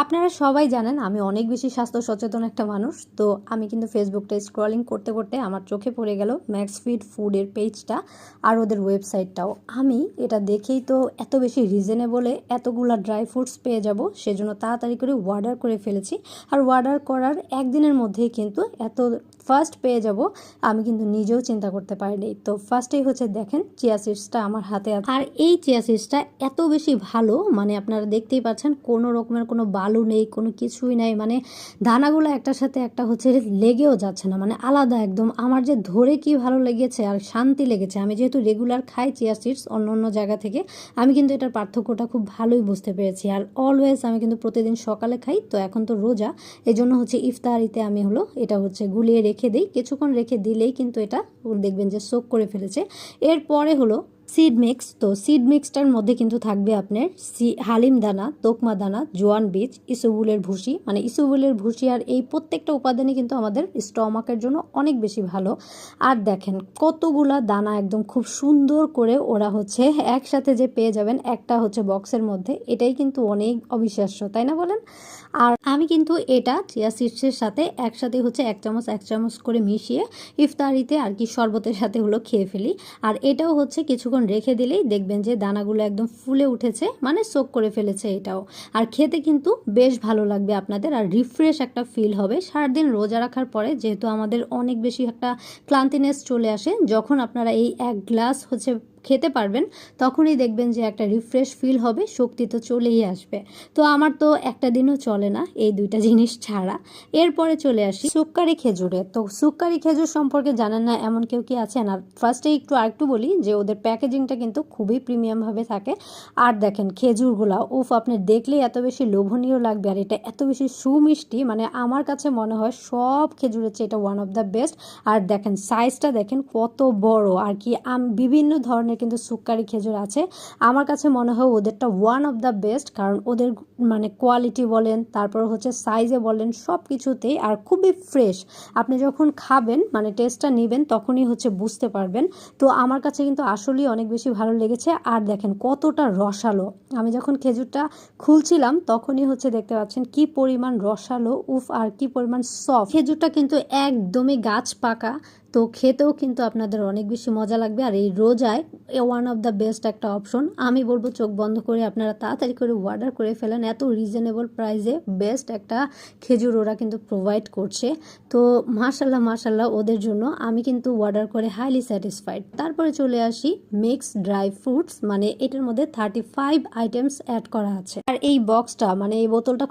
আপনারা সবাই জানেন আমি অনেক বেশি স্বাস্থ্য সচেতন একটা মানুষ। তো আমি কিন্তু ফেসবুকটা স্ক্রলিং করতে করতে আমার চোখে পড়ে গেল ম্যাক্সফিট ফুডের পেজটা আর ওদের ওয়েবসাইটটাও। আমি এটা দেখেই তো এত বেশি রিজনেবলে এতগুলা ড্রাই ফ্রুটস পেয়ে যাব, সেজন্য তাড়াতাড়ি করে অর্ডার করে ফেলেছি। আর অর্ডার করার একদিনের মধ্যেই কিন্তু এত ফার্স্ট পেয়ে যাব আমি কিন্তু নিজেও চিন্তা করতে পারিনি। তো ফার্স্টেই হচ্ছে দেখেন চিয়া সিডসটা আমার হাতে আছে, আর এই চিয়া সিডসটা এত বেশি ভালো, মানে আপনারা দেখতেই পাচ্ছেন কোনো রকমের কোনো বালু নেই, কোনো কিছুই নাই, মানে দানাগুলো একটার সাথে একটা হচ্ছে লেগেও যাচ্ছে না, মানে আলাদা একদম। আমার যে ধরে কি ভালো লেগেছে আর শান্তি লেগেছে। আমি যেহেতু রেগুলার খাই চিয়া সিডস অন্য অন্য জায়গা থেকে, আমি কিন্তু এটার পার্থক্যটা খুব ভালোই বুঝতে পেরেছি। আর অলওয়েজ আমি কিন্তু প্রতিদিন সকালে খাই, তো এখন তো রোজা, এই জন্য হচ্ছে ইফতারিতে আমি এটা হচ্ছে গুলিয়ে রেখে দিই। কিছুক্ষণ রেখে দিলেই কিন্তু এটা দেখবেন যে সোক করে ফেলেছে। এরপরে সিড মিক্স। তো সিড মিক্সটার মধ্যে কিন্তু থাকবে আপনার হালিম দানা, তোকমা দানা, জোয়ান বীজ, ইসবগুলের ভুসি, মানে ইসবগুলের ভুসি। আর এই প্রত্যেকটা উপাদানই কিন্তু আমাদের স্টমাকের জন্য অনেক বেশি ভালো। আর দেখেন কতগুলা দানা একদম খুব সুন্দর করে ওরা একসাথে যে পেয়ে যাবেন একটা বক্সের মধ্যে, এটাই কিন্তু অনেক অবিশ্বাস্য, তাই না বলেন? আর আমি কিন্তু এটা চিয়া সিডসের সাথে একসাথে এক চামচ করে মিশিয়ে ইফতারিতে আর কি শরবতের সাথে খেয়ে ফেলি। আর এটাও কিছুক্ষণ রেখে দিলেই দেখবেন যে দানাগুলো একদম ফুলে উঠেছে, মানে সোক করে ফেলেছে এটাও। আর খেতে কিন্তু বেশ ভালো লাগবে আপনাদের, আর রিফ্রেশ একটা ফিল হবে। সারাদিন রোজা রাখার পরে যেহেতু আমাদের অনেক বেশি একটা ক্লান্তিনেস চলে আসে, যখন আপনারা এই এক গ্লাস খেতে পারবেন তখনই দেখবেন যে একটা রিফ্রেশ ফিল হবে, শক্তি তো চলেই আসবে। তো আমার তো একটা দিনও চলে না এই দুইটা জিনিস ছাড়া। এরপরে চলে আসি সুক্কারি খেজুরে। তো সুক্কারি খেজুর সম্পর্কে জানেন না এমন কেউ কি আছেন? আর ফার্স্টে আরেকটু বলি যে ওদের প্যাকেজিংটা কিন্তু খুবই প্রিমিয়ামভাবে থাকে। আর দেখেন খেজুরগুলা আপনি দেখলেই এত বেশি লোভনীয় লাগবে, আর এটা এত বেশি সুমিষ্টি, মানে আমার কাছে মনে হয় সব খেজুরের চেয়ে এটা ওয়ান অফ দ্য বেস্ট। আর দেখেন সাইজটা দেখেন কত বড়, আর কি বিভিন্ন ধরনের কিন্তু সুক্কারি খেজুর আছে। আমার কাছে মনে হয় ওদেরটা ওয়ান অফ দ্য বেস্ট, কারণ ওদের মানে কোয়ালিটি বলেন, তারপর সাইজে বলেন, সব কিছুতেই। আর খুবই ফ্রেশ, আপনি যখন খাবেন মানে টেস্টটা নেবেন তখনই বুঝতে পারবেন। তো আমার কাছে কিন্তু আসলেই অনেক বেশি ভালো লেগেছে। আর দেখেন কতটা রসালো, আমি যখন খেজুরটা খুলছিলাম তখনই দেখতে পাচ্ছেন কি পরিমাণ রসালো, আর কি পরিমাণ সফট। খেজুরটা কিন্তু একদমই গাছ পাকা, তো খেতেও কিন্তু আপনাদের অনেক বেশি মজা লাগবে। আর এই রোজায় ওয়ান অফ দ্য বেস্ট একটা অপশন। আমি বলবো চোখ বন্ধ করে আপনারা তাড়াতাড়ি করে অর্ডার করে ফেলেন, এত রিজনেবল প্রাইসে বেস্ট একটা খেজুর ওরা কিন্তু প্রোভাইড করছে। তো মাশাল্লাহ ওদের জন্য আমি কিন্তু অর্ডার করে হাইলি স্যাটিসফাইড। তারপরে চলে আসি মিক্স ড্রাই ফ্রুটস, মানে এটার মধ্যে 35 আইটেমস অ্যাড করা আছে। আর এই বক্সটা মানে এই বোতলটা